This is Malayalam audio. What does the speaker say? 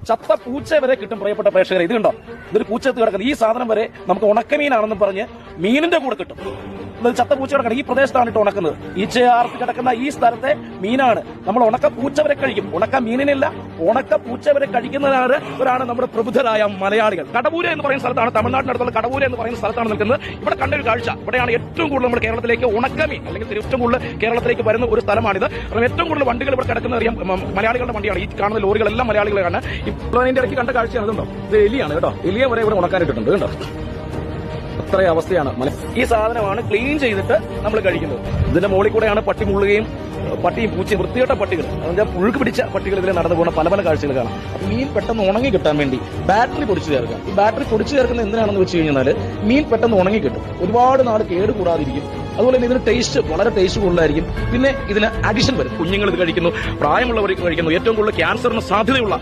ചത്ത പൂച്ച വരെ കിട്ടും. പ്രിയപ്പെട്ട പ്രേക്ഷകരെ, ഇത് കണ്ടോ, ഇതൊരു പൂച്ചത്ത് കിടക്കുന്നത്. ഈ സാധനം വരെ നമുക്ക് ഉണക്കമീനാണെന്നും പറഞ്ഞ് മീനിന്റെ കൂടെ കിട്ടും. ചത്ത പൂച്ച കിടക്കണം. ഈ പ്രദേശത്താണ് ഇട്ട് ഉണക്കുന്നത്. ഈച്ചയാർത്ത് കിടക്കുന്ന ഈ സ്ഥലത്തെ മീനാണ്. നമ്മൾ ഉണക്ക പൂച്ച വരെ കഴിക്കും. ഉണക്ക മീനിനില്ല, ഉണക്ക പൂച്ച വരെ കഴിക്കുന്നവരാണ് നമ്മുടെ പ്രബുദ്ധരായ മലയാളികൾ. കടവൂര എന്ന് പറയുന്ന സ്ഥലത്താണ്, തമിഴ്നാട്ടിനടുത്തുള്ള കടവൂര എന്ന് പറയുന്ന സ്ഥലത്താണ് നിൽക്കുന്നത്. ഇവിടെ കണ്ടൊരു കാഴ്ച, ഇവിടെയാണ് ഏറ്റവും കൂടുതൽ നമ്മുടെ കേരളത്തിലേക്ക് ഉണക്കമീൻ അല്ലെങ്കിൽ ഏറ്റവും കൂടുതൽ കേരളത്തിലേക്ക് വരുന്ന ഒരു സ്ഥലമാണിത്. ഏറ്റവും കൂടുതൽ വണ്ടികൾ ഇവിടെ കിടക്കുന്നത് അറിയാം, മലയാളികളുടെ വണ്ടിയാണ്. ഈ കാണുന്ന ലോറികളെല്ലാം മലയാളികളാണ്. ഇപ്പോൾ അതിന്റെ ഇടയ്ക്ക് കണ്ട കാഴ്ചയാണ്. ഇതുണ്ടോ, ഇത് എലിയാണ് കേട്ടോ. എലിയെ വരെ ഇവിടെ ഉണക്കാനിട്ടുണ്ട് കേട്ടോ. അത്രയും അവസ്ഥയാണ്. ഈ സാധനമാണ് ക്ലീൻ ചെയ്തിട്ട് നമ്മൾ കഴിക്കുന്നത്. ഇതിന്റെ മുകളിൽ കൂടെയാണ് പട്ടി മുള്ളുകയും പട്ടിയും പൂച്ചയും വൃത്തികെട്ട പട്ടികൾ, അതിന്റെ പുഴുക്ക് പിടിച്ച പട്ടികൾ ഇതിൽ നടന്നു പോകുന്ന പല പല കാഴ്ചകൾ കാണാം. അപ്പൊ മീൻ പെട്ടെന്ന് ഉണങ്ങി കിട്ടാൻ വേണ്ടി ബാറ്ററി പൊടിച്ചു ചേർക്കുക. ഈ ബാറ്ററി പൊടിച്ചു ചേർക്കുന്നത് എന്തിനാണെന്ന് വെച്ച് കഴിഞ്ഞാൽ മീൻ പെട്ടെന്ന് ഉണങ്ങി കിട്ടും, ഒരുപാട് നാൾ കേട് കൂടാതിരിക്കും. അതുപോലെ തന്നെ ഇതിന് ടേസ്റ്റ് വളരെ ടേസ്റ്റ് കൂടുതലായിരിക്കും. പിന്നെ ഇതിന് അഡിഷൻ വരും. കുഞ്ഞുങ്ങൾ ഇത് കഴിക്കുന്നു, പ്രായമുള്ളവർ കഴിക്കുന്നു. ഏറ്റവും കൂടുതൽ ക്യാൻസറിന് സാധ്യതയുള്ള